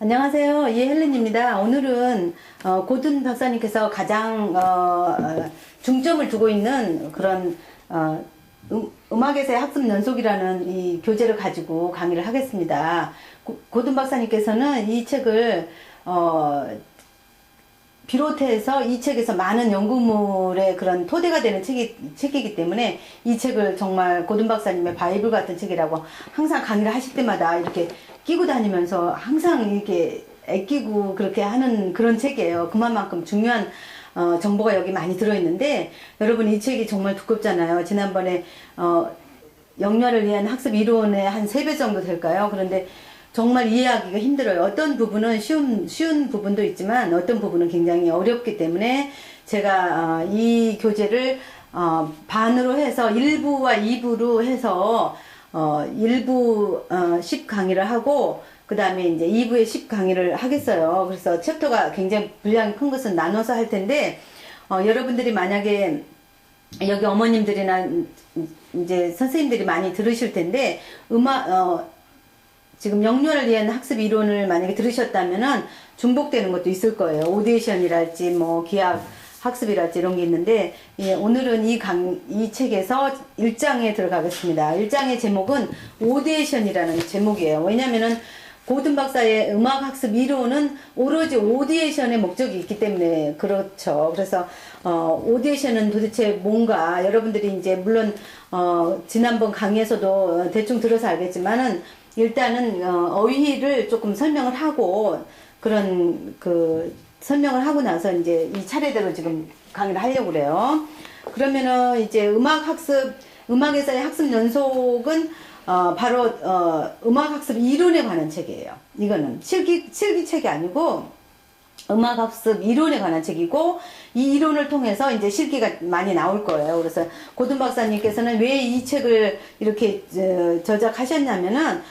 안녕하세요. 이혜린입니다. 오늘은 고든 박사님께서 가장 중점을 두고 있는 그런 음악에서의 학습 연속이라는 이 교재를 가지고 강의를 하겠습니다. 고든 박사님께서는 이 책을 비롯해서 이 책에서 많은 연구물의 그런 토대가 되는 책이기 때문에 이 책을 정말 고든 박사님의 바이블 같은 책이라고 항상 강의를 하실 때마다 이렇게 끼고 다니면서 항상 이렇게 애끼고 그렇게 하는 그런 책이에요. 그만큼 중요한 정보가 여기 많이 들어있는데, 여러분 이 책이 정말 두껍잖아요. 지난번에 영유아를 위한 학습 이론의 한 3배 정도 될까요? 그런데 정말 이해하기가 힘들어요. 어떤 부분은 쉬운 부분도 있지만 어떤 부분은 굉장히 어렵기 때문에 제가 이 교재를 반으로 해서 1부와 2부로 해서 1부 10 강의를 하고 그 다음에 이제 2부에 10 강의를 하겠어요. 그래서 챕터가 굉장히 분량이 큰 것은 나눠서 할 텐데, 여러분들이 만약에 여기 어머님들이나 이제 선생님들이 많이 들으실 텐데, 지금 영유아를 위한 학습 이론을 만약에 들으셨다면은 중복되는 것도 있을 거예요. 오디에이션이랄지 뭐 기하 학습이랄지 이런 게 있는데, 예, 오늘은 이 책에서 1장에 들어가겠습니다. 1장의 제목은 오디에이션이라는 제목이에요. 왜냐면은 고든 박사의 음악 학습 이론은 오로지 오디에이션의 목적이 있기 때문에 그렇죠. 그래서 오디에이션은 도대체 뭔가, 여러분들이 이제 물론 지난번 강의에서도 대충 들어서 알겠지만은 일단은 어휘를 조금 설명을 하고, 그런 설명을 하고 나서 이제 이 차례대로 지금 강의를 하려고 그래요. 그러면은 이제 음악에서의 학습 연속은 바로 음악 학습 이론에 관한 책이에요. 이거는 실기 책이 아니고 음악 학습 이론에 관한 책이고, 이 이론을 통해서 이제 실기가 많이 나올 거예요. 그래서 고든 박사님께서는 왜 이 책을 이렇게 저작하셨냐면은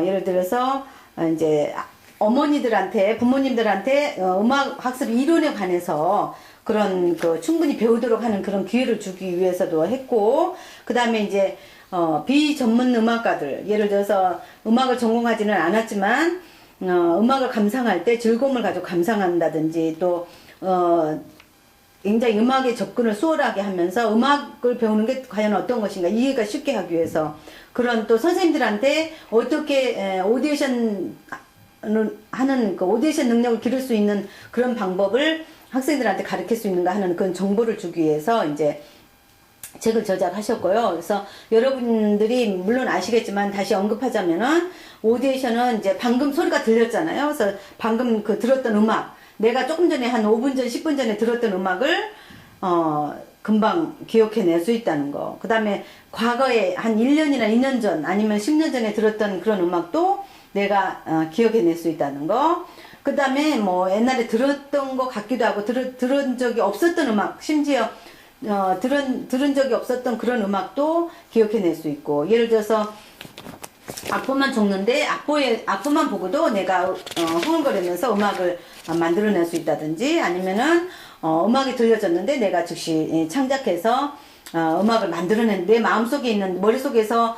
예를 들어서 이제 어머니들한테, 부모님들한테 음악 학습 이론에 관해서 그런 충분히 배우도록 하는 그런 기회를 주기 위해서도 했고, 그 다음에 이제 비전문 음악가들, 예를 들어서 음악을 전공하지는 않았지만 음악을 감상할 때 즐거움을 가지고 감상한다든지, 또 굉장히 음악에 접근을 수월하게 하면서 음악을 배우는 게 과연 어떤 것인가 이해가 쉽게 하기 위해서, 그런 또 선생님들한테 어떻게 오디션 하는 오디션 능력을 기를 수 있는 그런 방법을 학생들한테 가르칠 수 있는가 하는 그런 정보를 주기 위해서 이제 책을 저작하셨고요. 그래서 여러분들이 물론 아시겠지만 다시 언급하자면은, 오디에이션은 이제 방금 소리가 들렸잖아요. 그래서 방금 들었던 음악, 내가 조금 전에 한 5분 전, 10분 전에 들었던 음악을 금방 기억해낼 수 있다는 거. 그 다음에 과거에 한 1년이나 2년 전 아니면 10년 전에 들었던 그런 음악도 내가 기억해낼 수 있다는 거. 그 다음에 뭐 옛날에 들었던 것 같기도 하고 들은 적이 없었던 음악, 심지어 들은 적이 없었던 그런 음악도 기억해낼 수 있고, 예를 들어서 악보만 적는데 악보만 보고도 내가 흥얼거리면서 음악을 만들어낼 수 있다든지, 아니면은 음악이 들려졌는데 내가 즉시 창작해서 음악을 만들어낸, 내 마음속에 있는, 머릿속에서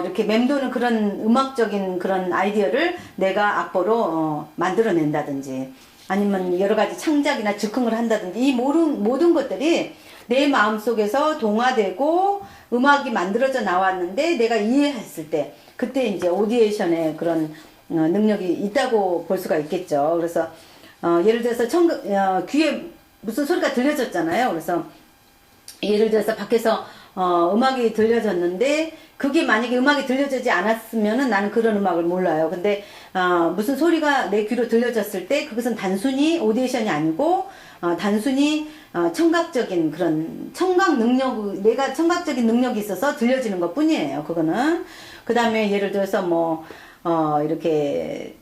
이렇게 맴도는 그런 음악적인 그런 아이디어를 내가 악보로 만들어낸다든지, 아니면 여러 가지 창작이나 즉흥을 한다든지, 이 모든 것들이 내 마음속에서 동화되고 음악이 만들어져 나왔는데 내가 이해했을 때, 그때 이제 오디에이션의 그런 능력이 있다고 볼 수가 있겠죠. 그래서 예를 들어서 귀에 무슨 소리가 들려졌잖아요. 그래서 예를 들어서 밖에서 음악이 들려졌는데, 그게 만약에 음악이 들려지지 않았으면은 나는 그런 음악을 몰라요. 근데 무슨 소리가 내 귀로 들려졌을 때 그것은 단순히 오디에이션이 아니고 단순히 청각적인 그런 청각 능력, 내가 청각적인 능력이 있어서 들려지는 것 뿐이에요. 그거는. 그 다음에 예를 들어서 뭐 이렇게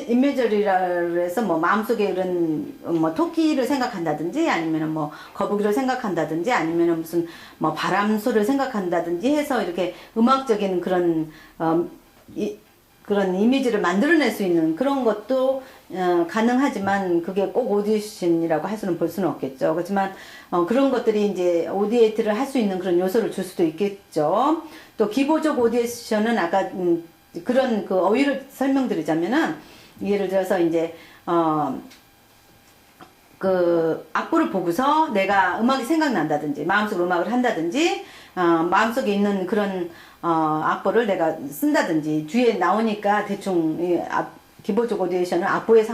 이미저리라 해서 뭐 마음속에 이런 뭐 토끼를 생각한다든지, 아니면은 뭐 거북이를 생각한다든지, 아니면은 무슨 뭐 바람소를 생각한다든지 해서 이렇게 음악적인 그런 그런 이미지를 만들어낼 수 있는 그런 것도 가능하지만, 그게 꼭 오디션이라고 할 수는 볼 수는 없겠죠. 그렇지만 그런 것들이 이제 오디에이트를 할 수 있는 그런 요소를 줄 수도 있겠죠. 또 기본적 오디션은 아까 그런 그 어휘를 설명드리자면은, 예를 들어서 이제 그 악보를 보고서 내가 음악이 생각난다든지 마음속으로 음악을 한다든지 마음속에 있는 그런 악보를 내가 쓴다든지, 뒤에 나오니까 대충 기본적 오디에이션은 악보에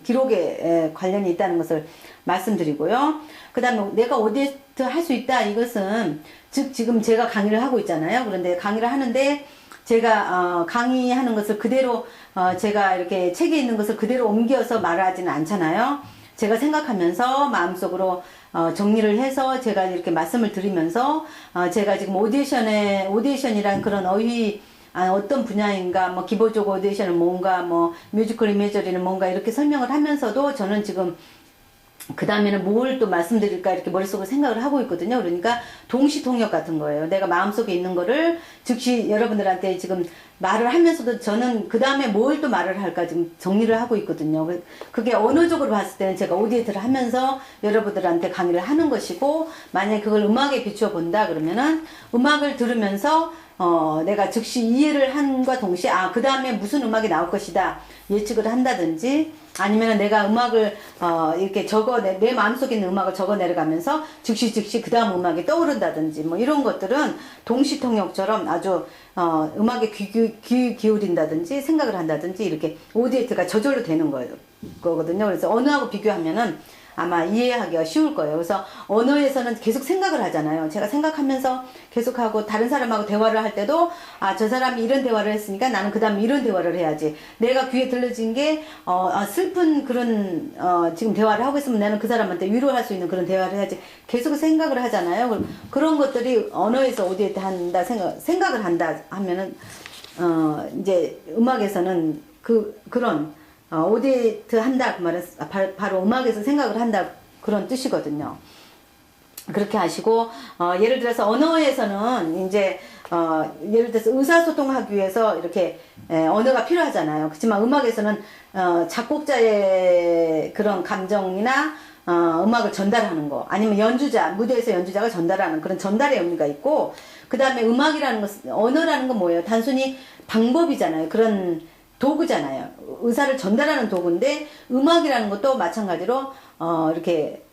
기록에 관련이 있다는 것을 말씀드리고요. 그 다음에 내가 오디에이트 할 수 있다, 이것은 즉 지금 제가 강의를 하고 있잖아요. 그런데 강의를 하는데 제가 강의하는 것을 그대로 제가 이렇게 책에 있는 것을 그대로 옮겨서 말하지는 않잖아요. 제가 생각하면서 마음속으로 정리를 해서 제가 이렇게 말씀을 드리면서 제가 지금 오디션이란 그런 어휘 어떤 분야인가, 뭐 기본적 오디션은 뭔가, 뭐 뮤지컬 이미저리는 뭔가, 이렇게 설명을 하면서도 저는 지금 그 다음에는 뭘 또 말씀드릴까 이렇게 머릿속으로 생각을 하고 있거든요. 그러니까 동시통역 같은 거예요. 내가 마음속에 있는 거를 즉시 여러분들한테 지금 말을 하면서도 저는 그 다음에 뭘 또 말을 할까 지금 정리를 하고 있거든요. 그게 언어적으로 봤을 때는 제가 오디에이트를 하면서 여러분들한테 강의를 하는 것이고, 만약에 그걸 음악에 비추어 본다 그러면은 음악을 들으면서 내가 즉시 이해를 함과 동시에 그 다음에 무슨 음악이 나올 것이다 예측을 한다든지, 아니면 내가 음악을 이렇게 내 마음속에 있는 음악을 적어 내려가면서 즉시 그 다음 음악이 떠오른다든지, 뭐 이런 것들은 동시통역처럼 아주 음악에 귀 기울인다든지 생각을 한다든지, 이렇게 오디에이트가 저절로 되는 거거든요. 그래서 언어하고 비교하면은 아마 이해하기가 쉬울 거예요. 그래서 언어에서는 계속 생각을 하잖아요. 제가 생각하면서 계속하고, 다른 사람하고 대화를 할 때도 저 사람이 이런 대화를 했으니까 나는 그 다음에 이런 대화를 해야지. 내가 귀에 들려진 게 슬픈 그런 지금 대화를 하고 있으면 나는 그 사람한테 위로할 수 있는 그런 대화를 해야지. 계속 생각을 하잖아요. 그런 것들이 언어에서 오디에이트 한다 생각을 한다 하면은 이제 음악에서는 그런 오디에이트 한다 그 말은 바로 음악에서 생각을 한다, 그런 뜻이거든요. 그렇게 하시고, 예를 들어서 언어에서는 이제 예를 들어서 의사소통하기 위해서 이렇게 언어가 필요하잖아요. 그렇지만 음악에서는 작곡자의 그런 감정이나 음악을 전달하는 거, 아니면 무대에서 연주자가 전달하는 그런 전달의 의미가 있고, 그 다음에 언어라는 건 뭐예요? 단순히 방법이잖아요. 그런 도구잖아요. 의사를 전달하는 도구인데, 음악이라는 것도 마찬가지로 이렇게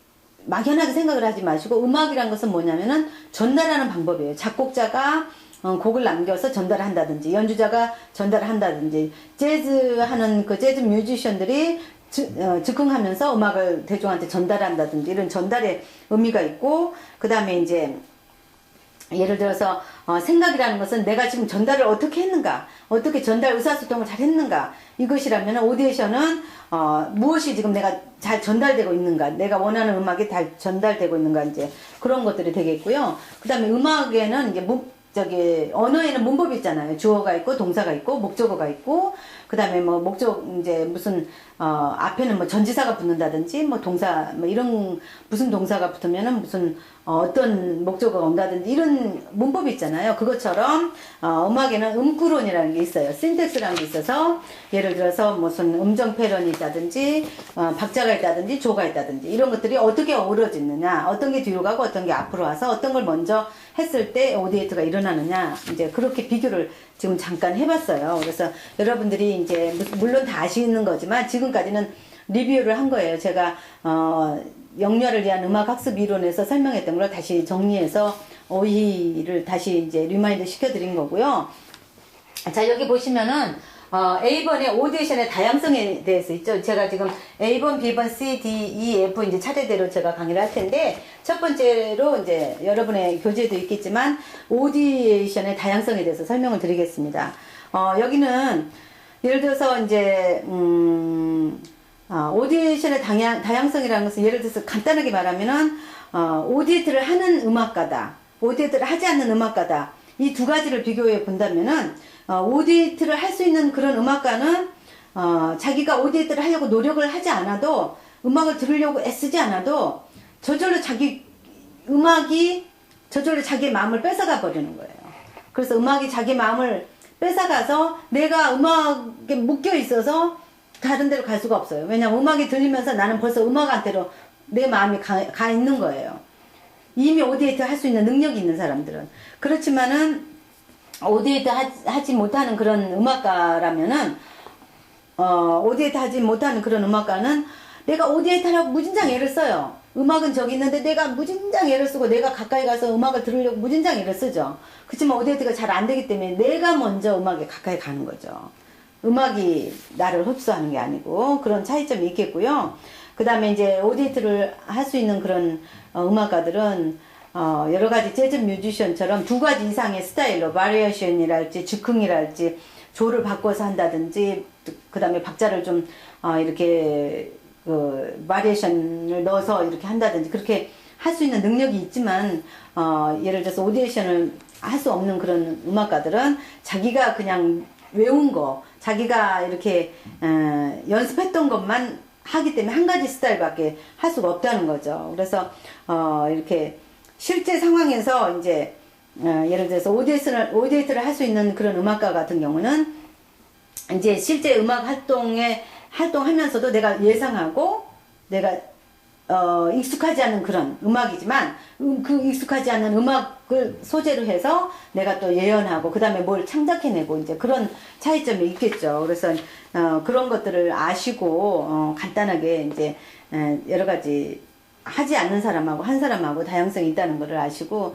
막연하게 생각을 하지 마시고, 음악이라는 것은 뭐냐면은 전달하는 방법이에요. 작곡자가 곡을 남겨서 전달을 한다든지, 연주자가 전달을 한다든지, 재즈하는 그 재즈 뮤지션들이 즉흥하면서 음악을 대중한테 전달한다든지, 이런 전달의 의미가 있고, 그 다음에 이제 예를 들어서 생각이라는 것은 내가 지금 전달을 어떻게 했는가, 어떻게 의사소통을 잘 했는가, 이것이라면 오디에이션은 무엇이 지금 내가 잘 전달되고 있는가, 내가 원하는 음악이 잘 전달되고 있는가, 이제 그런 것들이 되겠고요. 그 다음에 음악에는 이제 언어에는 문법이 있잖아요. 주어가 있고 동사가 있고 목적어가 있고, 그 다음에 뭐 이제 무슨 앞에는 뭐 전지사가 붙는다든지, 뭐 동사 이런 무슨 동사가 붙으면은 무슨 어떤 목적어가 온다든지, 이런 문법이 있잖아요. 그것처럼 음악에는 음구론이라는 게 있어요. 신텍스라는 게 있어서, 예를 들어서 무슨 음정 패런이 있다든지 박자가 있다든지 조가 있다든지, 이런 것들이 어떻게 어우러지느냐, 어떤 게 뒤로 가고 어떤 게 앞으로 와서 어떤 걸 먼저 했을 때 오디에이트가 일어나느냐, 이제 그렇게 비교를 지금 잠깐 해봤어요. 그래서 여러분들이 이제 물론 다 아시는 거지만 지금까지는 리뷰를 한 거예요. 제가 영유아를 위한 음악학습 이론에서 설명했던 걸 다시 정리해서 어휘를 다시 이제 리마인드 시켜드린 거고요. 자, 여기 보시면은 A번의 오디션의 다양성에 대해서 있죠. 제가 지금 A번, B번, C, D, E, F 이제 차례대로 제가 강의를 할 텐데, 첫 번째로 이제 여러분의 교재도 있겠지만 오디션의 다양성에 대해서 설명을 드리겠습니다. 여기는 예를 들어서 이제 오디션의 다양성이라는 것은, 예를 들어서 간단하게 말하면은 오디에이트를 하는 음악가다, 오디에이트를 하지 않는 음악가다, 이 두 가지를 비교해 본다면은 오디에이트를 할 수 있는 그런 음악가는 자기가 오디에이트를 하려고 노력을 하지 않아도, 음악을 들으려고 애쓰지 않아도 저절로 자기의 마음을 뺏어가 버리는 거예요. 그래서 음악이 자기 마음을 뺏어가서 내가 음악에 묶여 있어서 다른 데로 갈 수가 없어요. 왜냐면 음악이 들리면서 나는 벌써 음악한테로 내 마음이 가 있는 거예요. 이미 오디에이트 할 수 있는 능력이 있는 사람들은. 그렇지만은 오디에이트 하지 못하는 그런 음악가라면은, 오디에이트 하지 못하는 그런 음악가는 내가 오디에이트 하라고 무진장 애를 써요. 음악은 저기 있는데 내가 무진장 애를 쓰고 내가 가까이 가서 음악을 들으려고 무진장 애를 쓰죠. 그렇지만 오디에이트가 잘 안 되기 때문에 내가 먼저 음악에 가까이 가는 거죠. 음악이 나를 흡수하는 게 아니고 그런 차이점이 있겠고요. 그 다음에 이제 오디에이트를 할 수 있는 그런 음악가들은 여러 가지 재즈 뮤지션처럼 두 가지 이상의 스타일로 바리에이션이랄지 즉흥이랄지 조를 바꿔서 한다든지 그 다음에 박자를 좀 이렇게 그 바리에이션을 넣어서 이렇게 한다든지 그렇게 할 수 있는 능력이 있지만 예를 들어서 오디에이션을 할 수 없는 그런 음악가들은 자기가 그냥 외운 거 자기가 이렇게 연습했던 것만 하기 때문에 한 가지 스타일밖에 할 수가 없다는 거죠. 그래서 이렇게 실제 상황에서 이제 예를 들어서 오디에이트를 할 수 있는 그런 음악가 같은 경우는 이제 실제 음악 활동하면서도 내가 예상하고 내가 익숙하지 않은 그런 음악이지만 그 익숙하지 않은 음악을 소재로 해서 내가 또 예언하고 그 다음에 뭘 창작해내고 이제 그런 차이점이 있겠죠. 그래서 그런 것들을 아시고 간단하게 이제 여러 가지 하지 않는 사람하고 한 사람하고 다양성이 있다는 것을 아시고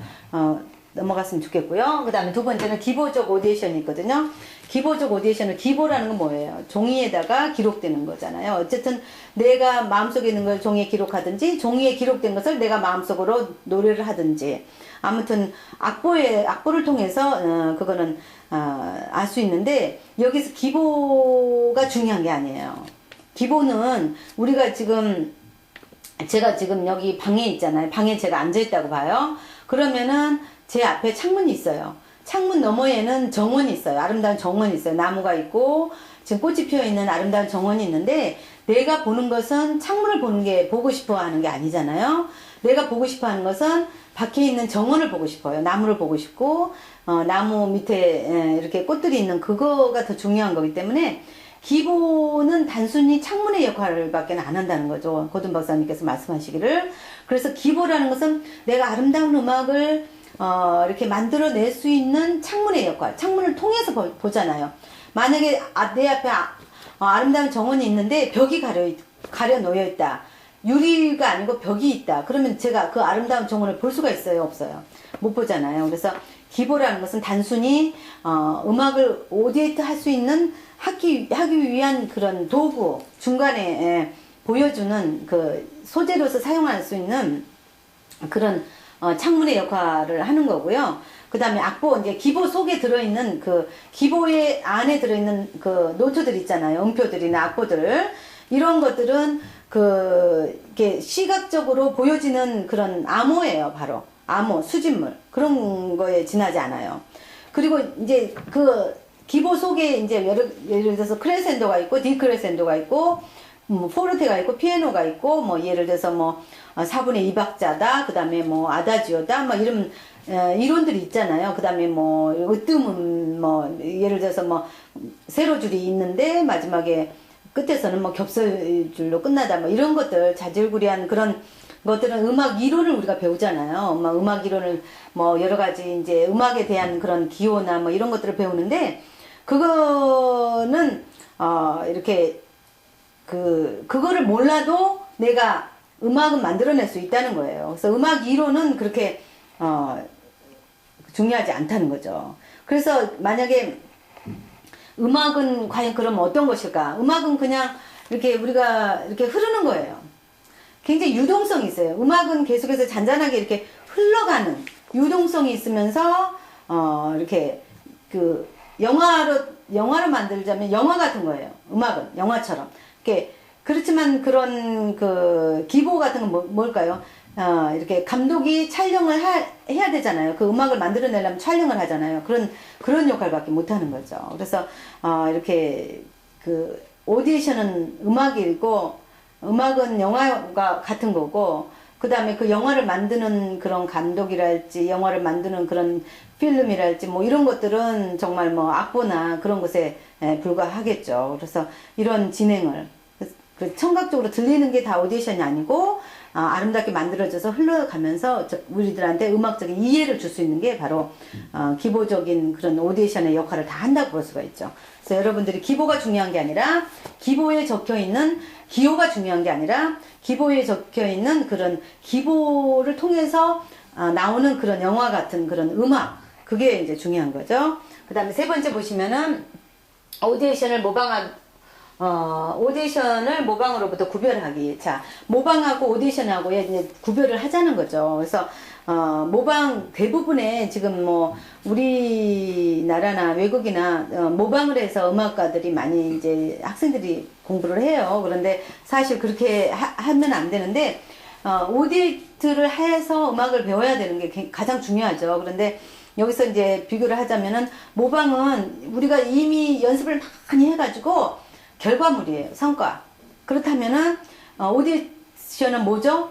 넘어갔으면 좋겠고요. 그 다음에 두 번째는 기보적 오디에이션이 있거든요. 기보적 오디에이션은 기보라는 건 뭐예요? 종이에다가 기록되는 거잖아요. 어쨌든 내가 마음속에 있는 걸 종이에 기록하든지 종이에 기록된 것을 내가 마음속으로 노래를 하든지 아무튼 악보를 통해서 그거는 알 수 있는데 여기서 기보가 중요한 게 아니에요. 기보는 우리가 제가 지금 여기 방에 있잖아요. 방에 제가 앉아 있다고 봐요. 그러면은 제 앞에 창문이 있어요. 창문 너머에는 정원이 있어요. 아름다운 정원이 있어요. 나무가 있고 지금 꽃이 피어 있는 아름다운 정원이 있는데 내가 보는 것은 창문을 보고 싶어 하는 게 아니잖아요. 내가 보고 싶어 하는 것은 밖에 있는 정원을 보고 싶어요. 나무를 보고 싶고 나무 밑에 이렇게 꽃들이 있는 그거가 더 중요한 거기 때문에 기보는 단순히 창문의 역할밖에 안 한다는 거죠. 고든 박사님께서 말씀하시기를. 그래서 기보라는 것은 내가 아름다운 음악을 이렇게 만들어낼 수 있는 창문의 역할, 창문을 통해서 보잖아요. 만약에 내 앞에 아름다운 정원이 있는데 벽이 가려 놓여 있다. 유리가 아니고 벽이 있다. 그러면 제가 그 아름다운 정원을 볼 수가 있어요? 없어요? 못 보잖아요. 그래서 기보라는 것은 단순히 음악을 오디에이트 할 수 있는 하기 위한 그런 도구, 중간에 보여주는 그 소재로서 사용할 수 있는 그런 창문의 역할을 하는 거고요. 그 다음에 악보, 이제 기보 속에 들어있는 기보의 안에 들어있는 그 노트들 있잖아요. 음표들이나 악보들. 이런 것들은 이렇게 시각적으로 보여지는 그런 암호예요, 바로. 암호, 수집물. 그런 거에 지나지 않아요. 그리고 이제 기보 속에 이제 예를 들어서 크레센도가 있고, 디크레센도가 있고, 포르테가 있고, 피아노가 있고, 예를 들어서 4분의 2박자다, 그 다음에 아다지오다, 이론들이 있잖아요. 그 다음에 으뜸은 예를 들어서 세로줄이 있는데, 마지막에 끝에서는 겹설줄로 끝나다, 이런 것들, 자질구레한 그런 것들은 음악 이론을 우리가 배우잖아요. 음악 이론을 여러 가지 이제 음악에 대한 그런 기호나 이런 것들을 배우는데, 그거는, 이렇게, 그거를 몰라도 내가 음악은 만들어낼 수 있다는 거예요. 그래서 음악 이론은 그렇게, 중요하지 않다는 거죠. 그래서 만약에 음악은 과연 그럼 어떤 것일까? 음악은 그냥 이렇게 우리가 이렇게 흐르는 거예요. 굉장히 유동성이 있어요. 음악은 계속해서 잔잔하게 이렇게 흘러가는 유동성이 있으면서, 이렇게 영화로 만들자면 영화 같은 거예요. 음악은 영화처럼. 그렇지만 그런 기보 같은 건 뭘까요? 이렇게 감독이 촬영을 해야 되잖아요. 그 음악을 만들어내려면 촬영을 하잖아요. 그런 역할밖에 못 하는 거죠. 그래서, 이렇게, 오디션은 음악이고, 음악은 영화가 같은 거고, 그 다음에 그 영화를 만드는 그런 감독이랄지, 영화를 만드는 그런 필름이랄지, 이런 것들은 정말 악보나 그런 것에 불과하겠죠. 그래서 이런 진행을, 청각적으로 들리는 게 다 오디션이 아니고, 아름답게 만들어져서 흘러가면서 우리들한테 음악적인 이해를 줄 수 있는 게 바로 기보적인 그런 오디션의 역할을 다 한다고 볼 수가 있죠. 그래서 여러분들이 기보가 중요한 게 아니라 기보에 적혀 있는 기호가 중요한 게 아니라 기보에 적혀 있는 그런 기보를 통해서 나오는 그런 영화 같은 그런 음악, 그게 이제 중요한 거죠. 그 다음에 세 번째 보시면은 오디션을 모방으로부터 구별하기. 자, 모방하고 오디션하고 이제 구별을 하자는 거죠. 그래서 모방 대부분의 지금 뭐 우리나라나 외국이나 모방을 해서 음악가들이 많이 이제 학생들이 공부를 해요. 그런데 사실 그렇게 하면 안 되는데 오디트를 해서 음악을 배워야 되는 게 가장 중요하죠. 그런데 여기서 이제 비교를 하자면은 모방은 우리가 이미 연습을 많이 해가지고 결과물이에요. 성과. 그렇다면은 오디션은 뭐죠?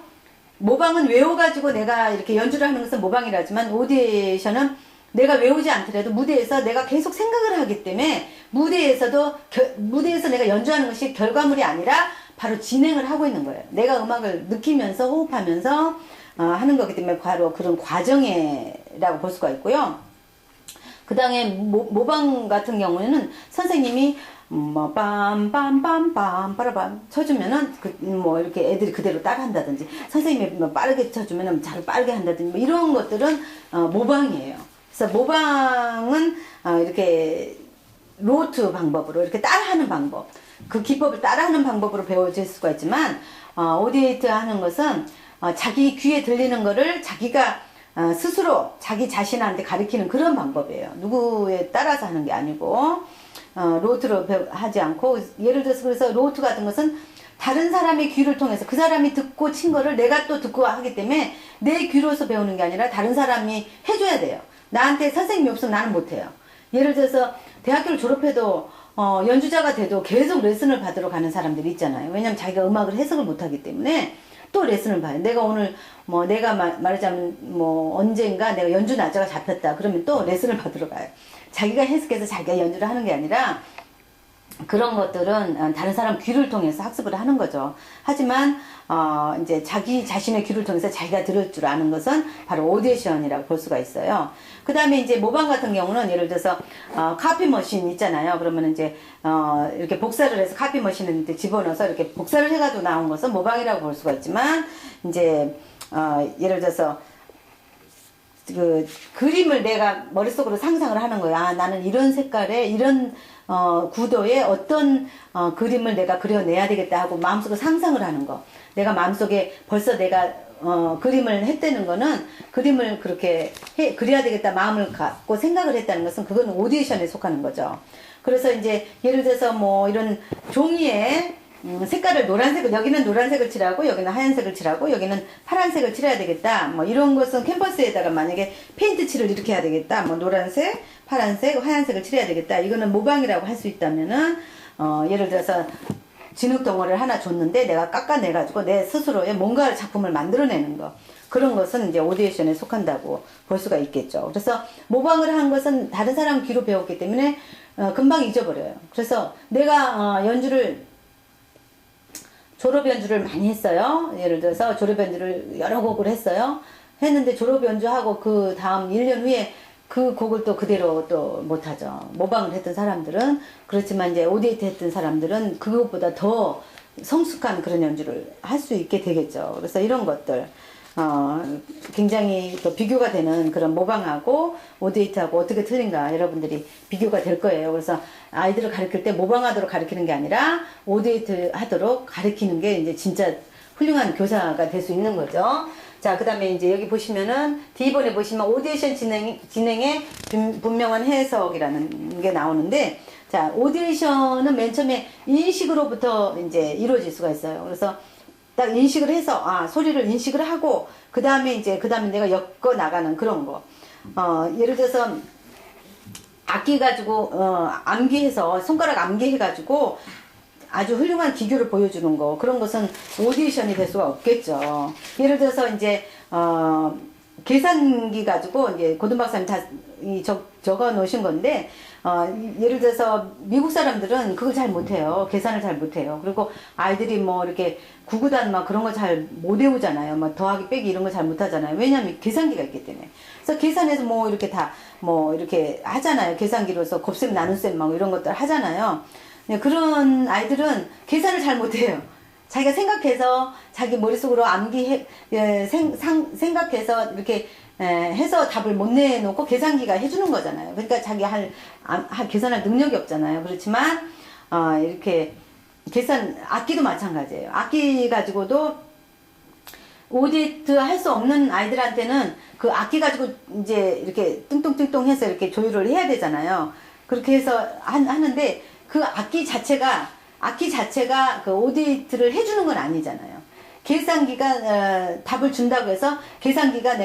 모방은 외워가지고 내가 이렇게 연주를 하는 것은 모방이라지만 오디션은 내가 외우지 않더라도 무대에서 내가 계속 생각을 하기 때문에 무대에서 내가 연주하는 것이 결과물이 아니라 바로 진행을 하고 있는 거예요. 내가 음악을 느끼면서 호흡하면서 하는 거기 때문에 바로 그런 과정이라고 볼 수가 있고요. 그 다음에 모방 같은 경우에는 선생님이 뭐 빰빰빰빰 빠라밤 쳐주면은 뭐 이렇게 애들이 그대로 따라 한다든지 선생님이 뭐 빠르게 쳐주면은 잘 빠르게 한다든지 뭐 이런 것들은 모방이에요. 그래서 모방은 이렇게 로트 방법으로 이렇게 따라하는 방법, 그 기법을 따라하는 방법으로 배워질 수가 있지만 오디트 하는 것은 자기 귀에 들리는 거를 자기가 스스로 자기 자신한테 가르치는 그런 방법이에요. 누구에 따라서 하는 게 아니고 로트로 하지 않고, 예를 들어서 그래서 로트 같은 것은 다른 사람의 귀를 통해서 그 사람이 듣고 친 거를 내가 또 듣고 하기 때문에 내 귀로서 배우는 게 아니라 다른 사람이 해줘야 돼요. 나한테 선생님이 없으면 나는 못해요. 예를 들어서 대학교를 졸업해도 연주자가 돼도 계속 레슨을 받으러 가는 사람들이 있잖아요. 왜냐면 자기가 음악을 해석을 못하기 때문에 또 레슨을 봐요. 내가 오늘 내가 말하자면 언젠가 내가 연주 날짜가 잡혔다 그러면 또 레슨을 받으러 가요. 자기가 해석해서 자기가 연주를 하는 게 아니라 그런 것들은 다른 사람 귀를 통해서 학습을 하는 거죠. 하지만 이제 자기 자신의 귀를 통해서 자기가 들을 줄 아는 것은 바로 오디션이라고 볼 수가 있어요. 그 다음에 이제 모방 같은 경우는 예를 들어서 카피 머신 있잖아요. 그러면 이제 이렇게 복사를 해서 카피 머신을 집어넣어서 이렇게 복사를 해가지고 나온 것은 모방이라고 볼 수가 있지만, 이제 예를 들어서 그 그림을 내가 머릿속으로 상상을 하는 거야. 나는 이런 색깔에 이런 구도의 어떤 그림을 내가 그려내야 되겠다 하고 마음속으로 상상을 하는 거. 내가 마음속에 벌써 내가 그림을 했다는 거는, 그림을 그렇게 그려야 되겠다 마음을 갖고 생각을 했다는 것은 그건 오디션에 속하는 거죠. 그래서 이제 예를 들어서 이런 종이에 색깔을 노란색을, 여기는 노란색을 칠하고 여기는 하얀색을 칠하고 여기는 파란색을 칠해야 되겠다, 이런 것은 캔버스에다가 만약에 페인트 칠을 이렇게 해야 되겠다, 노란색, 파란색, 하얀색을 칠해야 되겠다, 이거는 모방이라고 할 수 있다면은 예를 들어서 진흙 덩어리를 하나 줬는데 내가 깎아내가지고 내 스스로의 뭔가 작품을 만들어내는 거, 그런 것은 이제 오디션에 속한다고 볼 수가 있겠죠. 그래서 모방을 한 것은 다른 사람 귀로 배웠기 때문에 금방 잊어버려요. 그래서 내가 졸업 연주를 많이 했어요. 예를 들어서 졸업 연주를 여러 곡을 했어요. 했는데 졸업 연주하고 그 다음 1년 후에 그 곡을 또 그대로 또 못하죠. 모방을 했던 사람들은. 그렇지만 이제 오디트 했던 사람들은 그것보다 더 성숙한 그런 연주를 할 수 있게 되겠죠. 그래서 이런 것들 굉장히 또 비교가 되는 그런 모방하고 오디트하고 어떻게 틀린가 여러분들이 비교가 될 거예요. 그래서 아이들을 가르칠 때 모방하도록 가르치는 게 아니라 오디트 하도록 가르치는 게 이제 진짜 훌륭한 교사가 될 수 있는 거죠. 자, 그 다음에 이제 여기 보시면은 D번에 보시면 오디션 진행의 분명한 해석이라는 게 나오는데, 자, 오디션은 맨 처음에 인식으로부터 이제 이루어질 수가 있어요. 그래서 딱 인식을 해서 소리를 인식을 하고 그 다음에 내가 엮어 나가는 그런 거. 예를 들어서 악기 가지고 암기해서 손가락 암기해 가지고 아주 훌륭한 기교를 보여주는 거, 그런 것은 오디션이 될 수가 없겠죠. 예를 들어서 이제 계산기 가지고 이제 고든 박사님 다 적어 놓으신 건데, 예를 들어서 미국 사람들은 그걸 잘 못해요. 계산을 잘 못해요. 그리고 아이들이 뭐 이렇게 구구단 막 그런 거 잘 못 외우잖아요. 뭐 더하기 빼기 이런 거 잘 못하잖아요. 왜냐하면 계산기가 있기 때문에. 그래서 계산해서 뭐 이렇게 다 뭐 이렇게 하잖아요. 계산기로서 곱셈 나눗셈 막 이런 것들 하잖아요. 그런 아이들은 계산을 잘 못해요. 자기가 생각해서 자기 머릿속으로 생각해서 이렇게 해서 답을 못 내놓고 계산기가 해주는 거잖아요. 그러니까 자기 계산할 능력이 없잖아요. 그렇지만 이렇게 악기도 마찬가지예요. 악기 가지고도 오디트 할 수 없는 아이들한테는 그 악기 가지고 이제 이렇게 뚱뚱뚱뚱 해서 이렇게 조율을 해야 되잖아요. 그렇게 해서 하는데 그 악기 자체가 그 오디트를 해주는 건 아니잖아요. 계산기가 답을 준다고 해서 계산기가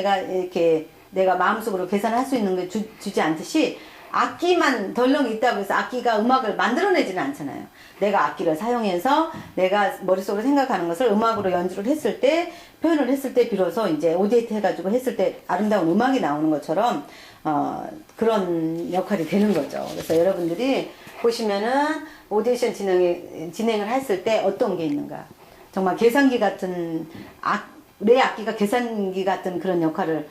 내가 마음속으로 계산을 할 수 있는 걸 주지 않듯이 악기만 덜렁 있다고 해서 악기가 음악을 만들어내지는 않잖아요. 내가 악기를 사용해서 내가 머릿속으로 생각하는 것을 음악으로 연주를 했을 때, 표현을 했을 때 비로소 이제 오디트 해가지고 했을 때 아름다운 음악이 나오는 것처럼 그런 역할이 되는 거죠. 그래서 여러분들이 보시면은 오디션 진행을 했을 때 어떤 게 있는가. 정말 계산기 같은, 내 악기가 계산기 같은 그런 역할을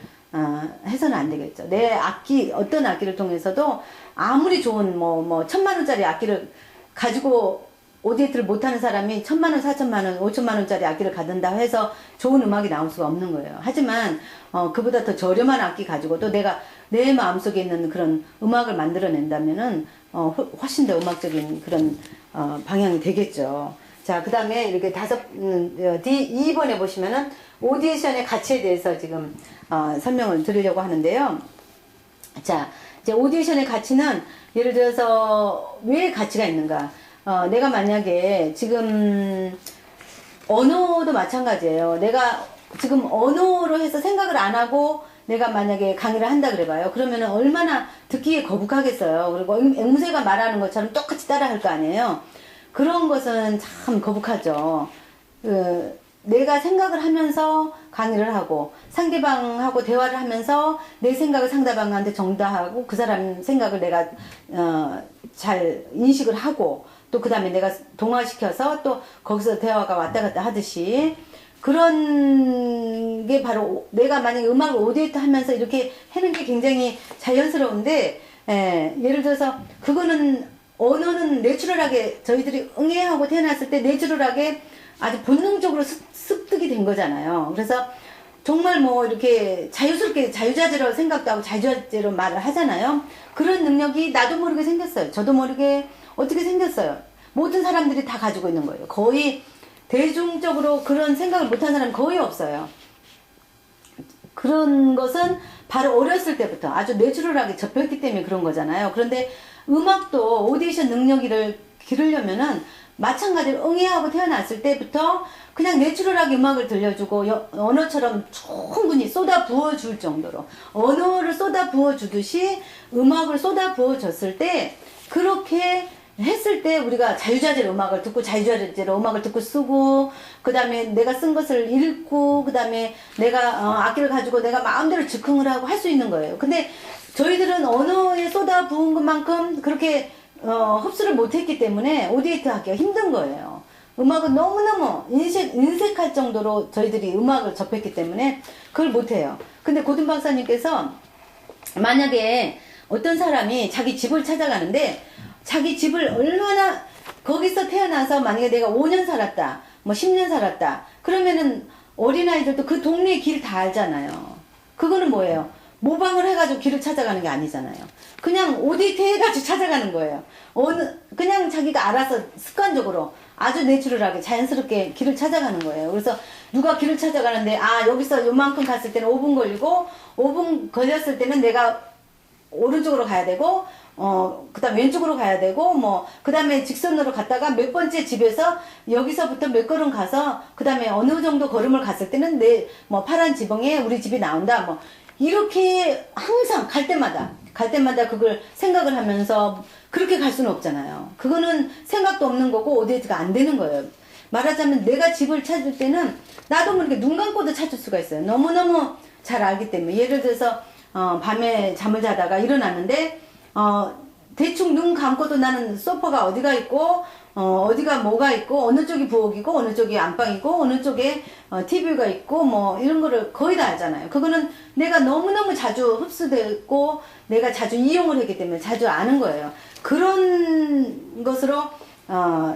해서는 안 되겠죠. 어떤 악기를 통해서도 아무리 좋은 1,000만원짜리 악기를 가지고 오디트를 못하는 사람이 1,000만원, 4,000만원, 5,000만원짜리 악기를 갖는다 해서 좋은 음악이 나올 수가 없는 거예요. 하지만 그보다 더 저렴한 악기 가지고도 내가 내 마음속에 있는 그런 음악을 만들어낸다면은 훨씬 더 음악적인 그런 방향이 되겠죠. 자, 그 다음에 이렇게 2번에 보시면은 오디션의 가치에 대해서 지금 설명을 드리려고 하는데요. 자, 이제 오디션의 가치는 예를 들어서 왜 가치가 있는가? 내가 만약에 지금 언어도 마찬가지예요. 내가 지금 언어로 해서 생각을 안 하고 내가 만약에 강의를 한다 그래봐요. 그러면은 얼마나 듣기에 거북하겠어요. 그리고 앵무새가 말하는 것처럼 똑같이 따라 할 거 아니에요. 그런 것은 참 거북하죠. 내가 생각을 하면서 강의를 하고 상대방하고 대화를 하면서 내 생각을 상대방한테 전달하고 그 사람 생각을 내가 잘 인식을 하고 또 그 다음에 내가 동화시켜서 또 거기서 대화가 왔다 갔다 하듯이 그런 게 바로 내가 만약에 음악을 오디트 하면서 이렇게 하는 게 굉장히 자연스러운데 예를 들어서 그거는 언어는 내추럴하게 저희들이 응애하고 태어났을 때 내추럴하게 아주 본능적으로 습득이 된 거잖아요. 그래서 정말 뭐 이렇게 자유스럽게 자유자재로 생각도 하고 자유자재로 말을 하잖아요. 그런 능력이 나도 모르게 생겼어요. 저도 모르게 어떻게 생겼어요. 모든 사람들이 다 가지고 있는 거예요. 거의 대중적으로 그런 생각을 못한 사람이 거의 없어요. 그런 것은 바로 어렸을 때부터 아주 내추럴하게 접했기 때문에 그런 거잖아요. 그런데 음악도 오디션 능력을 기르려면은 마찬가지로 응애하고 태어났을 때부터 그냥 내추럴하게 음악을 들려주고 언어처럼 충분히 쏟아 부어줄 정도로 언어를 쏟아 부어주듯이 음악을 쏟아 부어줬을 때 그렇게 했을 때 우리가 자유자재로 음악을 듣고 자유자재로 음악을 듣고 쓰고 그 다음에 내가 쓴 것을 읽고 그 다음에 내가 악기를 가지고 내가 마음대로 즉흥을 하고 할 수 있는 거예요. 근데 저희들은 언어에 쏟아 부은 것만큼 그렇게 흡수를 못했기 때문에 오디트 하기가 힘든 거예요. 음악은 너무너무 인색할 정도로 저희들이 음악을 접했기 때문에 그걸 못해요. 근데 고든 박사님께서 만약에 어떤 사람이 자기 집을 찾아가는데 자기 집을 얼마나 거기서 태어나서 만약에 내가 5년 살았다 뭐 10년 살았다 그러면은 어린아이들도 그 동네 길 다 알잖아요. 그거는 뭐예요? 모방을 해가지고 길을 찾아가는 게 아니잖아요. 그냥 오디트 해가지고 찾아가는 거예요. 그냥 자기가 알아서 습관적으로 아주 내추럴하게 자연스럽게 길을 찾아가는 거예요. 그래서 누가 길을 찾아가는데 여기서 요만큼 갔을 때는 5분 걸리고 5분 걸렸을 때는 내가 오른쪽으로 가야 되고 그 다음 왼쪽으로 가야 되고 그 다음에 직선으로 갔다가 몇 번째 집에서 여기서부터 몇 걸음 가서 그 다음에 어느 정도 걸음을 갔을 때는 파란 지붕에 우리 집이 나온다 이렇게 항상 갈 때마다 그걸 생각을 하면서 그렇게 갈 수는 없잖아요. 그거는 생각도 없는 거고 오디트가 안 되는 거예요. 말하자면 내가 집을 찾을 때는 나도 모르게 눈 감고도 찾을 수가 있어요. 너무너무 잘 알기 때문에. 예를 들어서 밤에 잠을 자다가 일어났는데 대충 눈 감고도 나는 소파가 어디가 있고 어디가 뭐가 있고 어느 쪽이 부엌이고 어느 쪽이 안방이고 어느 쪽에 TV가 있고 뭐 이런 거를 거의 다 알잖아요. 그거는 내가 너무너무 자주 흡수됐고 내가 자주 이용을 했기 때문에 자주 아는 거예요. 그런 것으로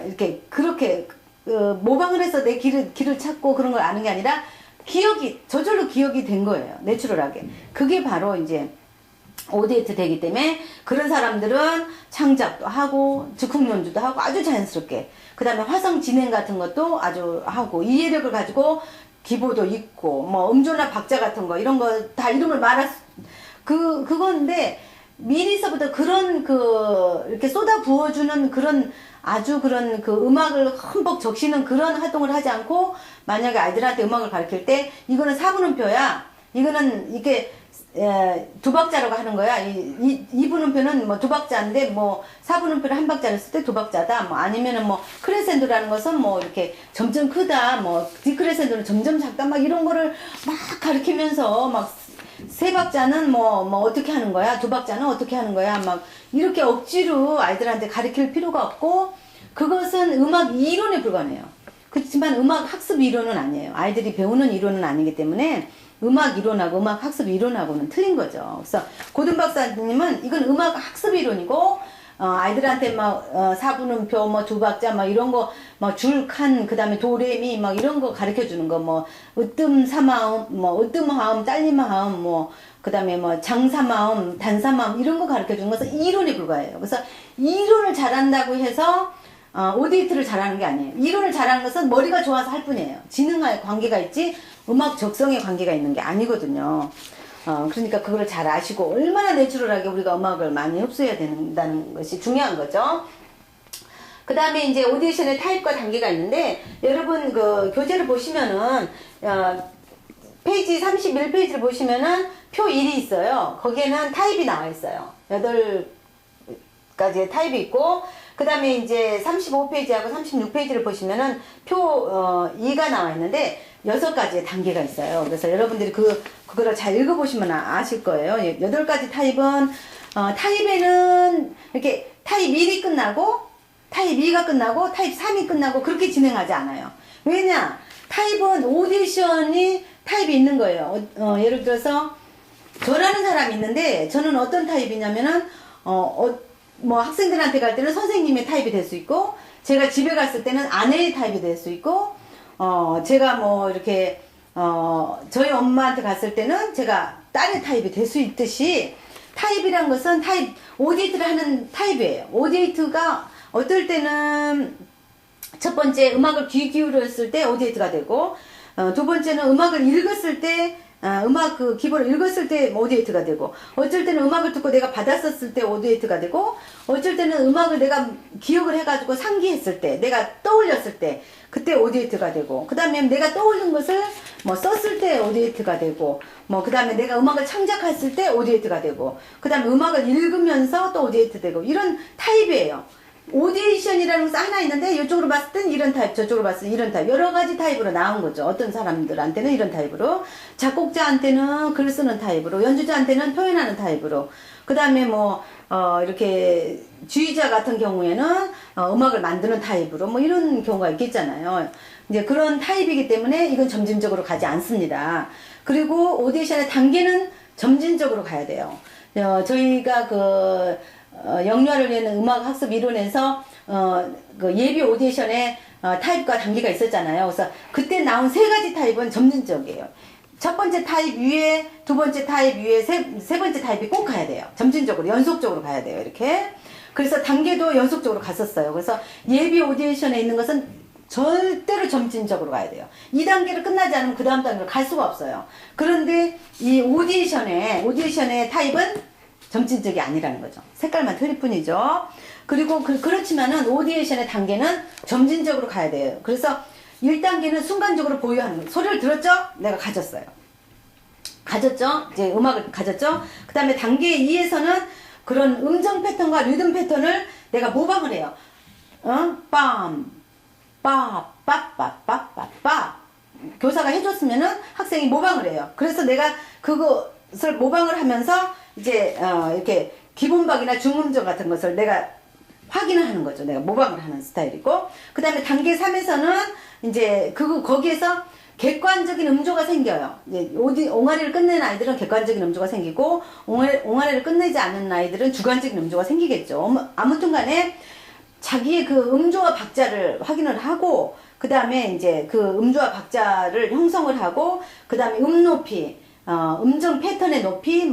이렇게 그렇게 모방을 해서 내 길을 찾고 그런 걸 아는 게 아니라 저절로 기억이 된 거예요. 내추럴하게. 그게 바로 이제 오디에트 되기 때문에 그런 사람들은 창작도 하고 즉흥 연주도 하고 아주 자연스럽게, 그 다음에 화성 진행 같은 것도 아주 하고 이해력을 가지고 기보도 있고 뭐 음조나 박자 같은 거 이런 거 다 이름을 그건데 미리서부터 그런 이렇게 쏟아 부어주는 그런 아주 그런 음악을 흠뻑 적시는 그런 활동을 하지 않고, 만약에 아이들한테 음악을 가르칠 때 이거는 4분음표야, 이거는 이게 두 박자라고 하는 거야. 이 분음표는 뭐 두 박자인데 뭐 4분음표를 한 박자를 쓸 때 두 박자다. 뭐 아니면은 뭐 크레센도라는 것은 뭐 이렇게 점점 크다. 뭐 디크레센도는 점점 작다. 막 이런 거를 막 가르치면서 막 세 박자는 뭐 어떻게 하는 거야. 두 박자는 어떻게 하는 거야. 막 이렇게 억지로 아이들한테 가르칠 필요가 없고, 그것은 음악 이론에 불과해요. 그렇지만 음악 학습 이론은 아니에요. 아이들이 배우는 이론은 아니기 때문에 음악 이론하고 음악 학습 이론하고는 틀린 거죠. 그래서 고든 박사님은 이건 음악 학습 이론이고, 아이들한테 막 4분음표 뭐 두 박자 막 이런 거 막 줄칸 그다음에 도레미 막 이런 거 가르쳐 주는 거, 뭐 으뜸 사마음 뭐 으뜸하음 잘림하음 뭐 그다음에 뭐 장사마음 단사마음 이런 거 가르쳐 주는 것은 이론에 불과해요. 그래서 이론을 잘한다고 해서 오디트를 잘하는 게 아니에요. 이론을 잘하는 것은 머리가 좋아서 할 뿐이에요. 지능과의 관계가 있지 음악 적성의 관계가 있는 게 아니거든요. 그러니까 그걸 잘 아시고 얼마나 내추럴하게 우리가 음악을 많이 흡수해야 된다는 것이 중요한 거죠. 그 다음에 이제 오디션의 타입과 단계가 있는데, 여러분 교재를 보시면은 페이지 31페이지를 보시면은 표 1이 있어요. 거기에는 타입이 나와 있어요. 8가지의 타입이 있고, 그 다음에 이제 35페이지하고 36페이지를 보시면은 표 2가 나와 있는데 6가지의 단계가 있어요. 그래서 여러분들이 그거를 잘 읽어보시면 아실 거예요. 8가지 타입은 타입에는 이렇게 타입 1이 끝나고 타입 2가 끝나고 타입 3이 끝나고 그렇게 진행하지 않아요. 왜냐? 타입은 오디션이 타입이 있는 거예요. 예를 들어서 저라는 사람이 있는데, 저는 어떤 타입이냐면은 뭐 학생들한테 갈 때는 선생님의 타입이 될 수 있고, 제가 집에 갔을 때는 아내의 타입이 될 수 있고, 제가 뭐 이렇게 저희 엄마한테 갔을 때는 제가 딸의 타입이 될 수 있듯이, 타입이란 것은 오디에이트를 하는 타입이에요. 오디에이트가 어떨 때는 첫 번째 음악을 귀 기울였을 때 오디에이트가 되고, 두 번째는 음악을 읽었을 때 음악 기본을 읽었을 때 오디에이트가 되고, 어쩔 때는 음악을 듣고 내가 받았었을 때 오디에이트가 되고, 어쩔 때는 음악을 내가 기억을 해가지고 상기했을 때, 내가 떠올렸을 때 그때 오디에이트가 되고, 그 다음에 내가 떠올린 것을 뭐 썼을 때 오디에이트가 되고, 뭐 그 다음에 내가 음악을 창작했을 때 오디에이트가 되고, 그 다음에 음악을 읽으면서 또 오디에이트 되고, 이런 타입이에요. 오디션이라는 것이 하나 있는데, 이쪽으로 봤을 땐 이런 타입, 저쪽으로 봤을 땐 이런 타입, 여러 가지 타입으로 나온 거죠. 어떤 사람들한테는 이런 타입으로, 작곡자한테는 글 쓰는 타입으로, 연주자한테는 표현하는 타입으로, 그 다음에 뭐 이렇게 주의자 같은 경우에는 음악을 만드는 타입으로, 뭐 이런 경우가 있겠잖아요. 이제 그런 타입이기 때문에 이건 점진적으로 가지 않습니다. 그리고 오디션의 단계는 점진적으로 가야 돼요. 저희가 영유아를 위한 음악 학습 이론에서 예비 오디션에 타입과 단계가 있었잖아요. 그래서 그때 나온 3가지 타입은 점진적이에요. 첫 번째 타입 위에, 두 번째 타입 위에, 세 번째 타입이 꼭 가야 돼요. 점진적으로, 연속적으로 가야 돼요. 이렇게. 그래서 단계도 연속적으로 갔었어요. 그래서 예비 오디션에 있는 것은 절대로 점진적으로 가야 돼요. 2단계를 끝나지 않으면 그 다음 단계로 갈 수가 없어요. 그런데 이 오디션의 타입은 점진적이 아니라는 거죠. 색깔만 틀릴 뿐이죠. 그리고 그렇지만은 오디에이션의 단계는 점진적으로 가야 돼요. 그래서 1단계는 순간적으로 보유하는 거예요. 소리를 들었죠? 내가 가졌어요. 가졌죠? 이제 음악을 가졌죠? 그 다음에 단계 2에서는 그런 음정 패턴과 리듬 패턴을 내가 모방을 해요. 빰, 빠, 빠, 빠, 빠, 빠, 빠, 교사가 해줬으면은 학생이 모방을 해요. 그래서 내가 그것을 모방을 하면서 이제 이렇게 기본박이나 중음정 같은 것을 내가 확인을 하는 거죠. 내가 모방을 하는 스타일이고, 그 다음에 단계 3에서는 이제 거기에서 객관적인 음조가 생겨요. 옹알이를 끝낸 아이들은 객관적인 음조가 생기고, 옹알이를 끝내지 않는 아이들은 주관적인 음조가 생기겠죠. 아무튼 간에 자기의 그 음조와 박자를 확인을 하고, 그 다음에 이제 그 음조와 박자를 형성을 하고, 그 다음에 음 높이, 음정 패턴의 높이,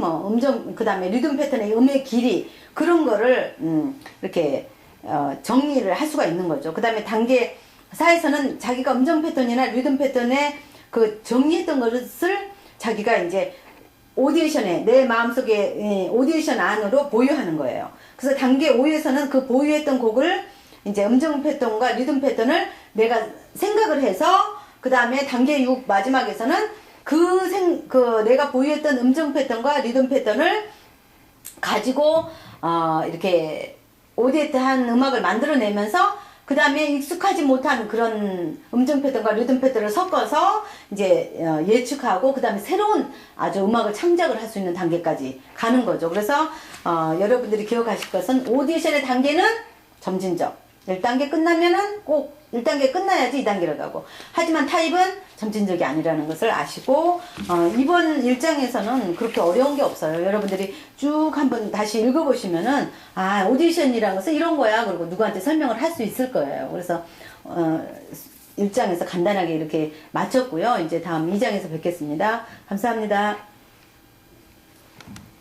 그 다음에 리듬 패턴의 음의 길이, 그런 거를, 이렇게, 정리를 할 수가 있는 거죠. 그 다음에 단계 4에서는 자기가 음정 패턴이나 리듬 패턴에 그 정리했던 것을 자기가 이제 오디션에, 내 마음속에 오디션 안으로 보유하는 거예요. 그래서 단계 5에서는 그 보유했던 곡을 이제 음정 패턴과 리듬 패턴을 내가 생각을 해서, 그 다음에 단계 6 마지막에서는 내가 보유했던 음정 패턴과 리듬 패턴을 가지고, 이렇게 오디에트한 음악을 만들어내면서, 그 다음에 익숙하지 못한 그런 음정 패턴과 리듬 패턴을 섞어서 이제 예측하고, 그 다음에 새로운 아주 음악을 창작을 할 수 있는 단계까지 가는 거죠. 그래서 여러분들이 기억하실 것은 오디션의 단계는 점진적, 1단계 끝나면은 꼭 1단계 끝나야지 2단계로 가고, 하지만 타입은 점진적이 아니라는 것을 아시고, 이번 1장에서는 그렇게 어려운 게 없어요. 여러분들이 쭉 한번 다시 읽어보시면은, 오디션이라는 것은 이런 거야, 그리고 누구한테 설명을 할 수 있을 거예요. 그래서 1장에서 간단하게 이렇게 마쳤고요. 이제 다음 2장에서 뵙겠습니다. 감사합니다.